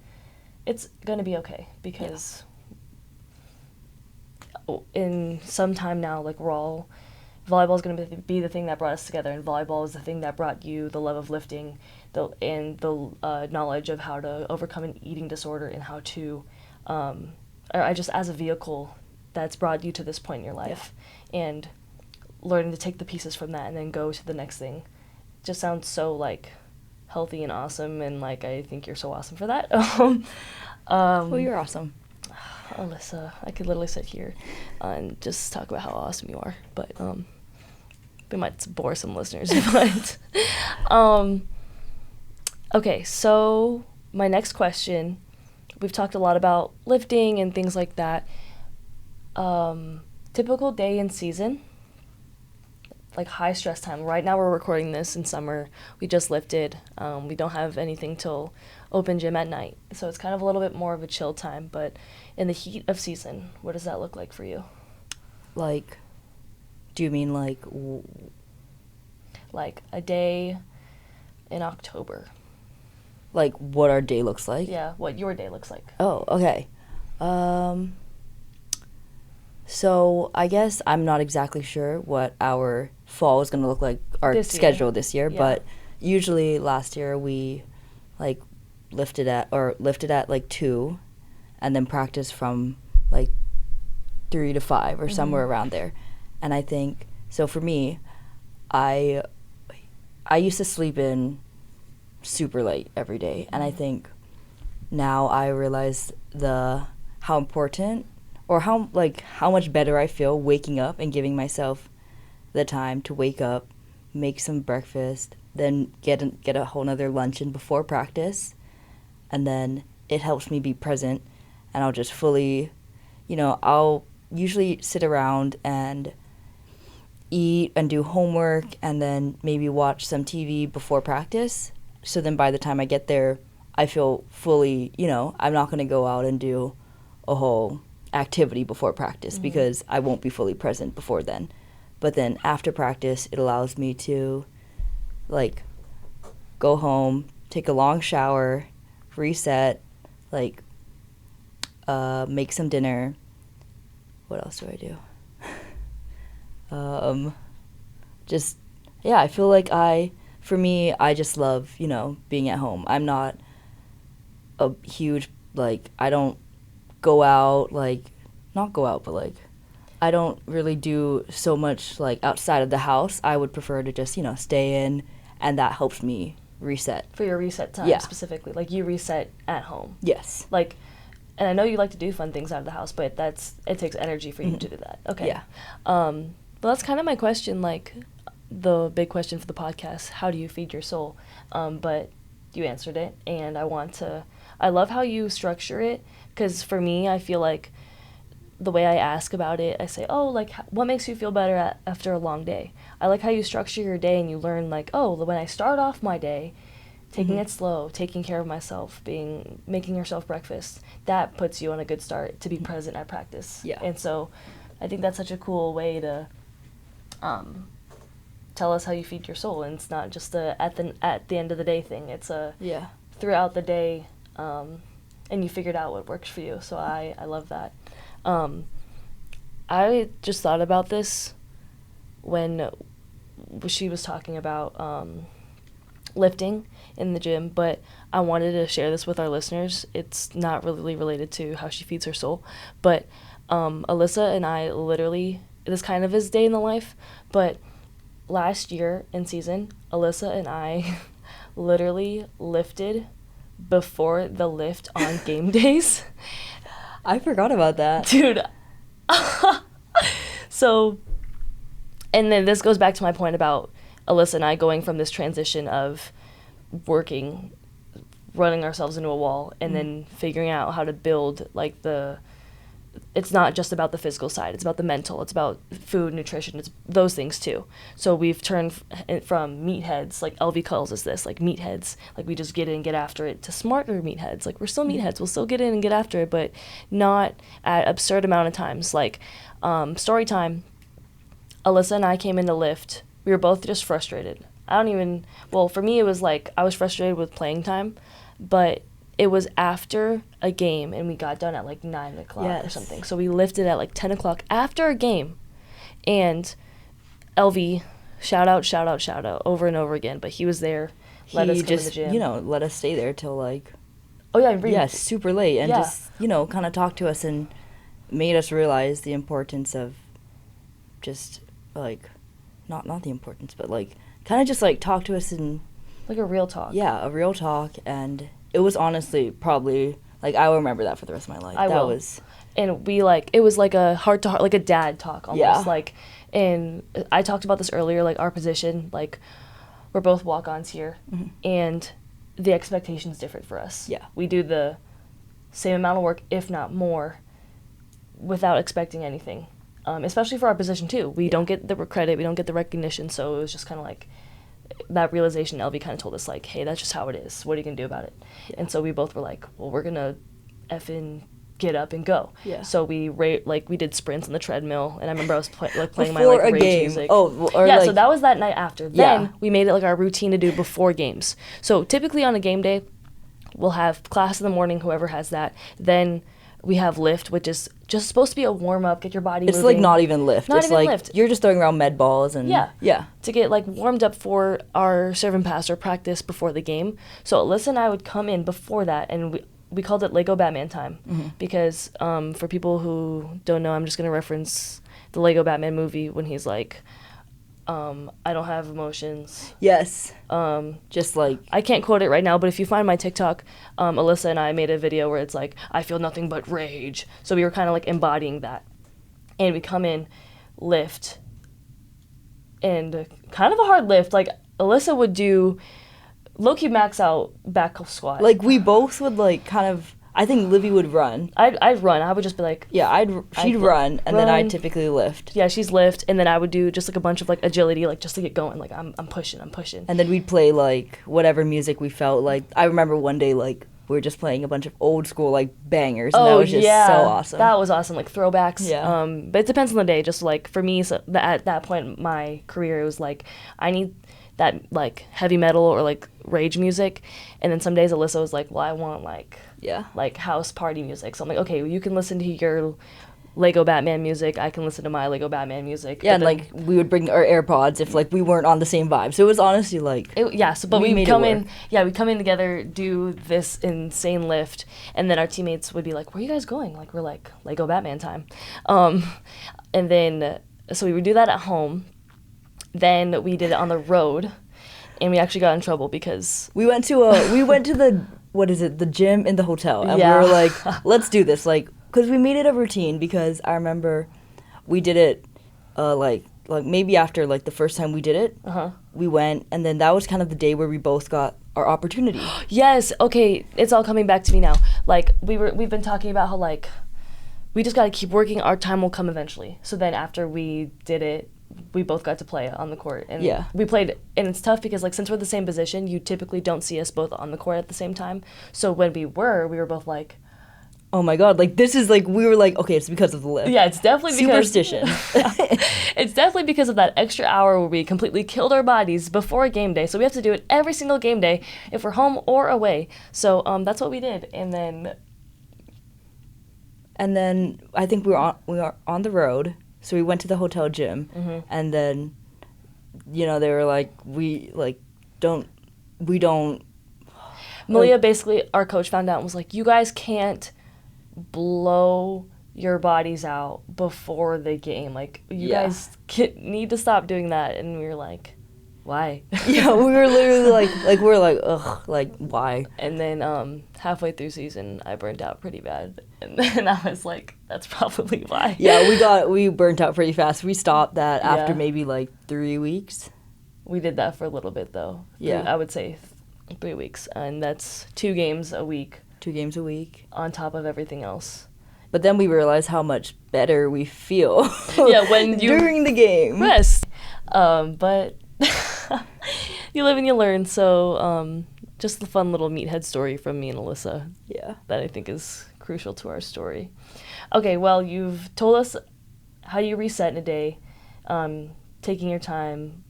it's going to be okay, because in some time now, like, volleyball is going to be the thing that brought us together, and volleyball is the thing that brought you the love of lifting, and the knowledge of how to overcome an eating disorder, and how to, I just, as a vehicle that's brought you to this point in your life, and learning to take the pieces from that and then go to the next thing, just sounds so, like, healthy and awesome, and, like, I think you're so awesome for that. Well, you're awesome. Alyssa, I could literally sit here and just talk about how awesome you are, but we might bore some listeners. But okay, so my next question, we've talked a lot about lifting and things like that. Typical day in season, like high stress time. Right now we're recording this in summer. We just lifted. We don't have anything till open gym at night, so it's kind of a little bit more of a chill time. But in the heat of season, what does that look like for you? Like, do you mean like a day in October? Like what our day looks like? Yeah, what your day looks like. Oh, okay. So I guess I'm not exactly sure what our fall is going to look like, our schedule this year, but usually last year we like lifted at like 2 and then practice from like 3 to 5 or somewhere around there. And I think, so for me, I used to sleep in super late every day, and I think now I realize how important, or how much better I feel waking up and giving myself the time to wake up, make some breakfast, then get a whole nother luncheon before practice, and then it helps me be present, and I'll just fully, I'll usually sit around and eat and do homework and then maybe watch some TV before practice. So then by the time I get there, I feel fully, I'm not going to go out and do a whole activity before practice because I won't be fully present before then. But then after practice, it allows me to like go home, take a long shower, reset, like make some dinner. What else do I do? I feel like I just love, being at home. I'm not a huge, I don't go out, but I don't really do so much, outside of the house. I would prefer to just, stay in, and that helps me reset. For your reset time specifically. Like, you reset at home. Yes. And I know you like to do fun things out of the house, but it takes energy for you to do that. Okay. Yeah. But that's kind of my question, the big question for the podcast, how do you feed your soul? But you answered it, and I love how you structure it, because for me, I feel like the way I ask about it, I say, what makes you feel better after a long day? I like how you structure your day, and you learn, when I start off my day, taking it slow, taking care of myself, making yourself breakfast, that puts you on a good start to be present at practice. Yeah. And so I think that's such a cool way to tell us how you feed your soul, and it's not just at the end of the day thing. It's throughout the day, and you figured out what works for you. So I love that. I just thought about this when she was talking about lifting in the gym, but I wanted to share this with our listeners. It's not really related to how she feeds her soul, but Alyssa and I literally, this kind of is day in the life, but last year in season, Alyssa and I literally lifted before the lift on game days. I forgot about that. Dude. So, and then this goes back to my point about Alyssa and I going from this transition of running ourselves into a wall, and then figuring out how to build, it's not just about the physical side, it's about the mental, it's about food, nutrition, it's those things too. So we've turned from meatheads, like LV calls us this, meatheads, we just get in and get after it, to smarter meatheads. We're still meatheads, we'll still get in and get after it, but not at absurd amount of times. Story time, Alyssa and I came in to lift, we were both just frustrated. For me it was I was frustrated with playing time, but it was after a game, and we got done at 9 o'clock or something. So we lifted at 10 o'clock after a game. And LV, shout out, over and over again. But he was there, let us come in the gym. Let us stay there till super late. And just, kind of talk to us and made us realize the importance of just, not the importance, but kind of just talk to us and... a real talk. Yeah, a real talk, and... It was honestly probably, I will remember that for the rest of my life. And we, it was a heart-to-heart, a dad talk almost. Yeah. And I talked about this earlier, our position, we're both walk-ons here, and the expectation's different for us. Yeah. We do the same amount of work, if not more, without expecting anything, especially for our position, too. We don't get the credit, we don't get the recognition, so it was just kind of that realization. LV kind of told us, hey, that's just how it is. What are you going to do about it? Yeah. And so we both were well, we're going to effing get up and go. Yeah. So we we did sprints on the treadmill, and I remember I was playing my rage game. Music. So that was that night after. Then we made it our routine to do before games. So typically on a game day, we'll have class in the morning, whoever has that. Then we have lift, which is just supposed to be a warm-up, get your body It's moving. like not even lift. Not it's even like lift. You're just throwing around med balls and yeah. To get like warmed up for our serve and pass or practice before the game. So Alyssa and I would come in before that, and we called it Lego Batman time because for people who don't know, I'm just gonna reference the Lego Batman movie when he's like, I don't have emotions. Yes. Just like I can't quote it right now, but if you find my TikTok, Alyssa and I made a video where it's like, I feel nothing but rage. So we were kind of like embodying that. And we come in, lift, and kind of a hard lift. Like Alyssa would do low-key max out back squat. like we both would like kind of. I think Livy would run. I'd run. I would just be like, Yeah, she'd run, and then run. I'd typically lift. yeah, she's lift, and then I would do just like a bunch of like agility, like just to get going. Like I'm pushing. And then we'd play like whatever music we felt like. I remember one day like we were just playing a bunch of old school like bangers, and that was just so awesome. That was awesome, like throwbacks. Yeah. But it depends on the day. Just like for me, so at that point in my career, it was like I need that like heavy metal or like rage music, and then some days Alyssa was like, well, I want like house party music. So I'm like, okay, well, you can listen to your Lego Batman music. I can listen to my Lego Batman music. Yeah, But and like we would bring our AirPods if like we weren't on the same vibe. So it was honestly like but we we made it come work. in. Yeah, we come in together, do this insane lift, and then our teammates would be like, "Where are you guys going?" Like we're like Lego Batman time, and then so we would do that at home. Then we did it on the road, and we actually got in trouble because we went to the what is it, the gym in the hotel, and Yeah. we were like, let's do this, like, because we made it a routine. Because I remember we did it like maybe after like the first time we did it, we went, and then that was kind of the day where we both got our opportunity. Yes, okay, it's all coming back to me now. Like we've been talking about how like we just got to keep working. Our time will come eventually. So then after we did it, we both got to play on the court, and Yeah. we played. And it's tough because like since we're the same position, you typically don't see us both on the court at the same time. So when we were both like, Oh my god, like this is like, we were like, okay, it's because of the lift. yeah, it's definitely because Superstition. it's definitely because of that extra hour where we completely killed our bodies before a game day. So we have to do it every single game day if we're home or away. So that's what we did, and then I think we were on the road, so we went to the hotel gym, and then, you know, they were like, we don't. Malia basically, our coach, found out and was like, you guys can't blow your bodies out before the game. Like, you guys need to stop doing that. And we were like, why? Yeah, we were literally like we're like, ugh, like, why? And then halfway through season, I burnt out pretty bad. And then I was like, that's probably why. Yeah, we burnt out pretty fast. We stopped that after Yeah. maybe like 3 weeks. We did that for a little bit, though. Yeah. I would say 3 weeks. And that's 2 games a week 2 games a week. on top of everything else. But then we realized how much better we feel. Yeah, when you during the game. rest. But you live and you learn. So just the fun little meathead story from me and Alyssa Yeah. that I think is crucial to our story. Okay, well, you've told us how you reset in a day, taking your time.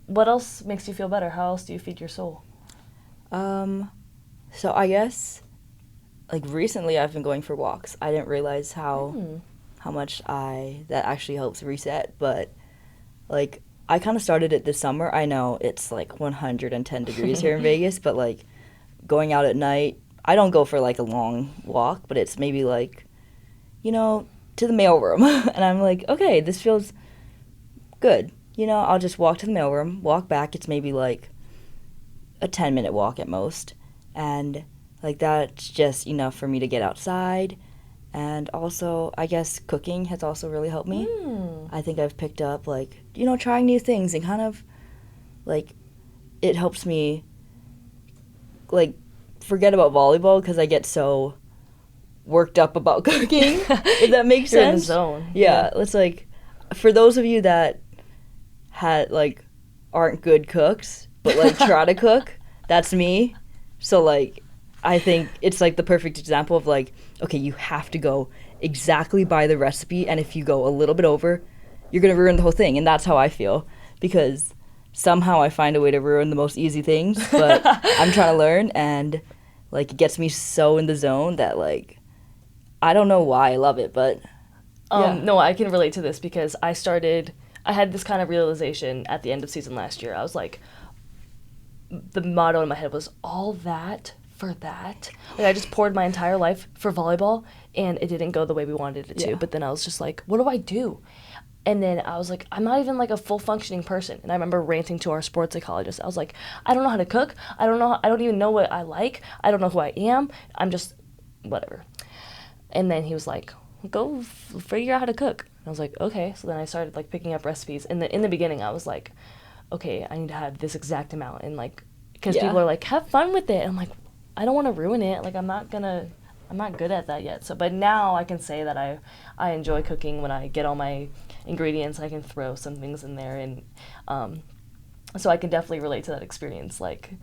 What else makes you feel better? How else do you feed your soul? So I guess, like, recently I've been going for walks. I didn't realize how much that actually helps reset, but like I kind of started it this summer. I know it's like 110 degrees here in Vegas, but like going out at night, I don't go for like a long walk, but it's maybe like, you know, to the mailroom. And I'm like, okay, this feels good. You know, I'll just walk to the mailroom, walk back. It's maybe like a 10-minute walk at most. And like that's just enough for me to get outside. And also, I guess cooking has also really helped me. I think I've picked up, like, you know, trying new things, and kind of, like, it helps me, like, forget about volleyball because I get so worked up about cooking, if that makes You're sense. in the zone. Yeah, it's like, for those of you that aren't good cooks, but, like, try to cook, that's me. So, like, I think it's like the perfect example of like, okay, you have to go exactly by the recipe, and if you go a little bit over, you're gonna ruin the whole thing. And that's how I feel, because somehow I find a way to ruin the most easy things, but I'm trying to learn, and like it gets me so in the zone that like I don't know why I love it, but No, I can relate to this because I had this kind of realization at the end of season last year. I was like, the motto in my head was, all that for that? Like, I just poured my entire life for volleyball, and it didn't go the way we wanted it to. But then I was just like, what do I do? And then I was like, I'm not even like a full functioning person. And I remember ranting to our sports psychologist. I was like, I don't know how to cook. I don't even know what I like. I don't know who I am. I'm just whatever. And then he was like, go figure out how to cook. And I was like, okay. So then I started like picking up recipes. And in the beginning, I was like, okay, I need to have this exact amount. And like, because people are like, have fun with it. And I'm like, I don't want to ruin it. Like, I'm not good at that yet. So, but now I can say that I enjoy cooking when I get all my ingredients. I can throw some things in there, and so I can definitely relate to that experience. Like,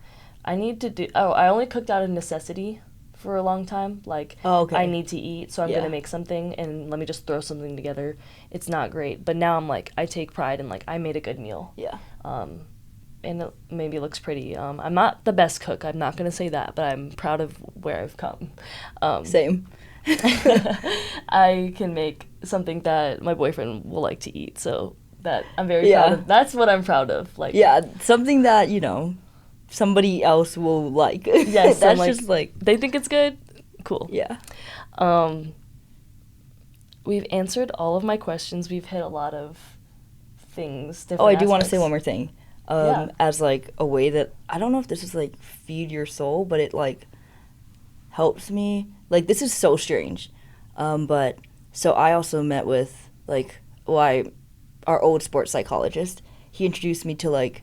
I only cooked out of necessity for a long time. Like, I need to eat, so I'm gonna make something, and let me just throw something together. It's not great, but now I'm like, I take pride in like, I made a good meal. And it maybe looks pretty. I'm not the best cook, I'm not going to say that, but I'm proud of where I've come. Same. I can make something that my boyfriend will like to eat, so that I'm very proud of. That's what I'm proud of. Like, something that, somebody else will like. Yes, that's like, just like... They think it's good? Cool. Yeah. We've answered all of my questions. We've hit a lot of things. I do want to say one more thing. As like a way that, I don't know if this is like feed your soul, but it like helps me. Like, this is so strange. But so I also met with our old sports psychologist. He introduced me to like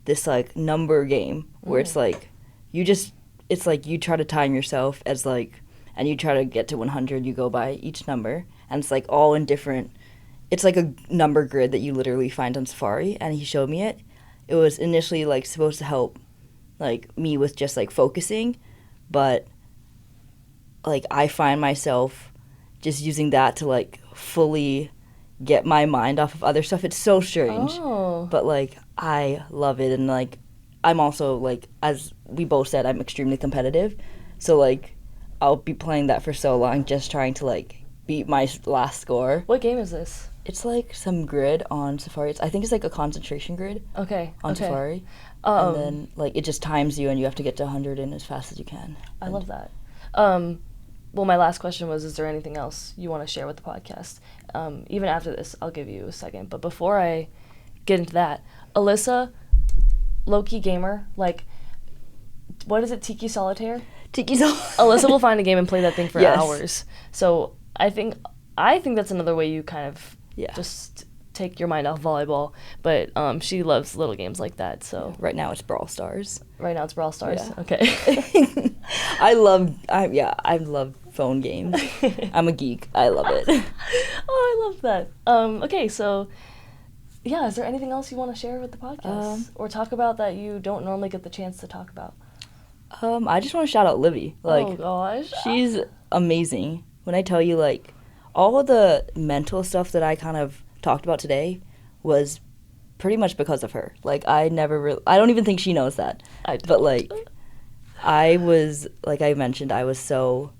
this like number game where it's like it's like you try to time yourself as like, and you try to get to 100, you go by each number, and it's like all in different, it's like a number grid that you literally find on Safari, and he showed me it. It was initially like supposed to help like me with just like focusing, but like I find myself just using that to like fully get my mind off of other stuff. It's so strange. But like I love it, and like I'm also like, as we both said, I'm extremely competitive. So like I'll be playing that for so long just trying to like beat my last score. What game is this? It's like some grid on Safari. I think it's like a concentration grid. On Safari. And then like it just times you, and you have to get to 100 in as fast as you can. I love that. Well, my last question was, is there anything else you want to share with the podcast? Even after this, I'll give you a second. But before I get into that, Alyssa, low-key gamer, like, what is it, Tiki Solitaire? Tiki Solitaire. Alyssa will find a game and play that thing for hours. So I think that's another way you kind of just take your mind off volleyball. But she loves little games like that. So right now it's Brawl Stars. Yeah. Okay. I love phone games. I'm a geek. I love it. I love that. Okay, so yeah, is there anything else you want to share with the podcast or talk about that you don't normally get the chance to talk about? I just want to shout out Livy. Like, oh gosh, she's amazing. When I tell you, like, all of the mental stuff that I kind of talked about today was pretty much because of her. Like, I don't even think she knows that. But like, I was, like I mentioned, I was so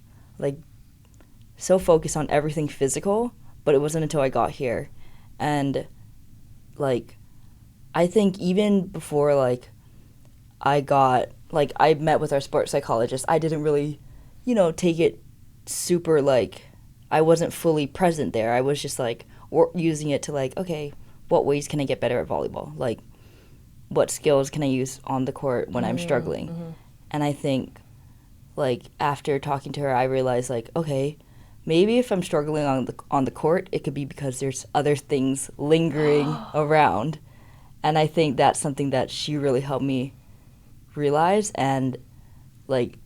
focused on everything physical, but it wasn't until I got here. And like, I think even before like I met with our sports psychologist, I didn't really, take it super, like, I wasn't fully present there. I was just like using it to like, okay, what ways can I get better at volleyball? Like, what skills can I use on the court when I'm struggling? Mm-hmm. And I think, like, after talking to her, I realized, like, okay, maybe if I'm struggling on the court, it could be because there's other things lingering around. And I think that's something that she really helped me realize. And, like,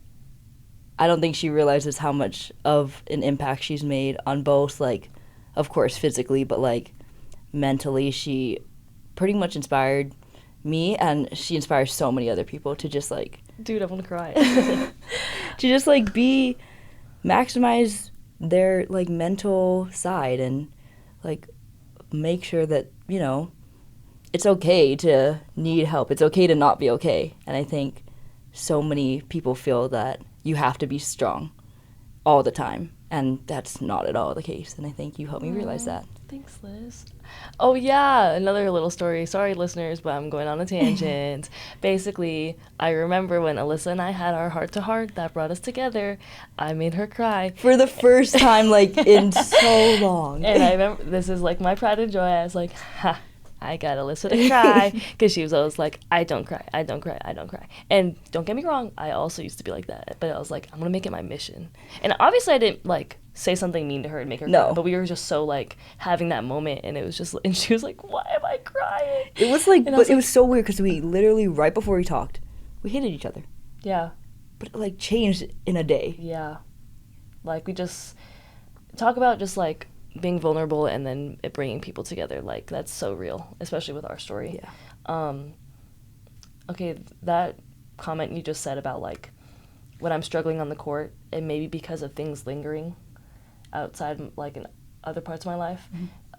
I don't think she realizes how much of an impact she's made on both, like, of course, physically, but, like, mentally. She pretty much inspired me, and she inspires so many other people to just, like... Dude, I want to cry. To just, like, maximize their, like, mental side and, like, make sure that, it's okay to need help. It's okay to not be okay. And I think so many people feel that you have to be strong all the time. And that's not at all the case. And I think you helped me realize that. Thanks, Liz. Oh, yeah, another little story. Sorry, listeners, but I'm going on a tangent. Basically, I remember when Alyssa and I had our heart-to-heart that brought us together, I made her cry. For the first time, like, in so long. And I remember, this is, like, my pride and joy. I was like, ha, I got Alyssa to cry. Because she was always like, I don't cry, I don't cry, I don't cry. And don't get me wrong, I also used to be like that. But I was like, I'm going to make it my mission. And obviously I didn't, like, say something mean to her and make her cry. But we were just so, like, having that moment. And it was just, and she was like, why am I crying? It was like, but it was so weird because we literally, right before we talked, we hated each other. Yeah. But it, like, changed in a day. Yeah. Like, we just talk about just, like, being vulnerable and then it bringing people together. Like, that's so real, especially with our story. Yeah. Okay, that comment you just said about, like, when I'm struggling on the court, and maybe because of things lingering outside, like, in other parts of my life,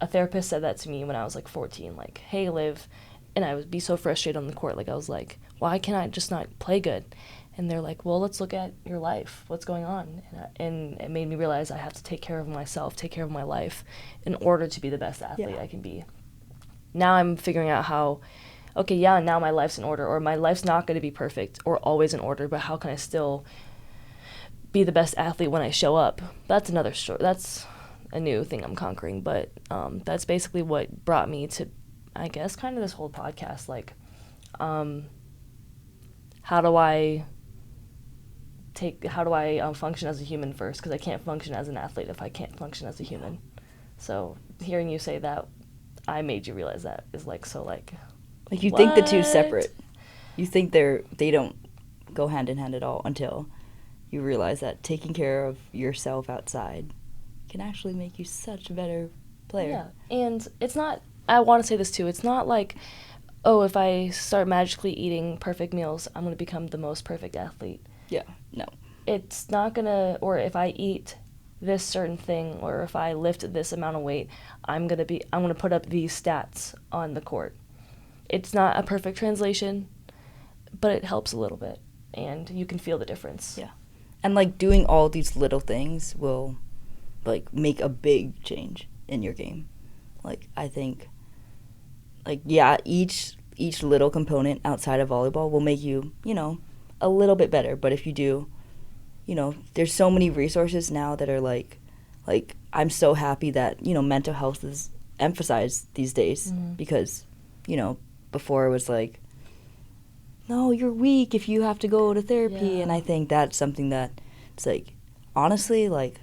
a therapist said that to me when I was, like, 14, like, hey, Liv, and I would be so frustrated on the court. Like, I was like, why can't I just not play good? And they're like, well, let's look at your life. What's going on? And it made me realize I have to take care of myself, take care of my life in order to be the best athlete I can be. Now I'm figuring out how, okay, yeah, now my life's in order, or my life's not going to be perfect or always in order, but how can I still be the best athlete when I show up? That's another story. That's a new thing I'm conquering. But that's basically what brought me to, I guess, kind of this whole podcast. Like, how do I function as a human first, because I can't function as an athlete if I can't function as a human. So hearing you say that, I made you realize that is like, so like you think the two separate. You think they don't go hand in hand at all until you realize that taking care of yourself outside can actually make you such a better player. Yeah, and it's not, I want to say this too, it's not like, oh, if I start magically eating perfect meals, I'm going to become the most perfect athlete. Yeah, no. It's not going to, or if I eat this certain thing, or if I lift this amount of weight, I'm going to put up these stats on the court. It's not a perfect translation, but it helps a little bit, and you can feel the difference. Yeah. And, like, doing all these little things will, like, make a big change in your game. Like, I think, like, yeah, each little component outside of volleyball will make you, you know, a little bit better. But if you do, you know, there's so many resources now that are like I'm so happy that, you know, mental health is emphasized these days, because, you know, before it was like, no, you're weak if you have to go to therapy. Yeah. And I think that's something that it's like, honestly, like,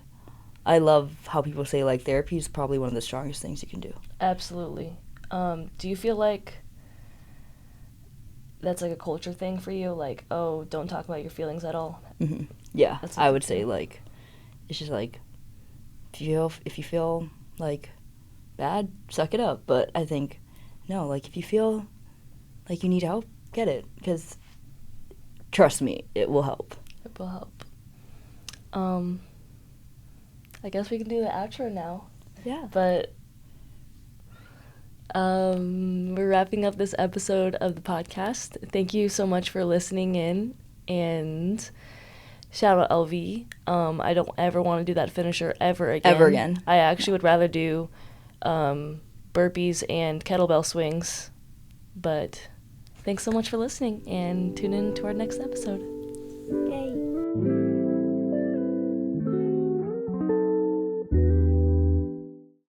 I love how people say, like, therapy is probably one of the strongest things you can do. Absolutely. Do you feel like that's like a culture thing for you? Like, oh, don't talk about your feelings at all? Mm-hmm. Yeah, That's I would say, like, it's just like, if you feel like bad, suck it up. But I think, no, like, if you feel like you need help, get it, because trust me, it will help. It will help. I guess we can do the outro now. Yeah. But we're wrapping up this episode of the podcast. Thank you so much for listening in, and shout out LV. I don't ever want to do that finisher ever again. I actually would rather do burpees and kettlebell swings. But thanks so much for listening, and tune in to our next episode. Yay.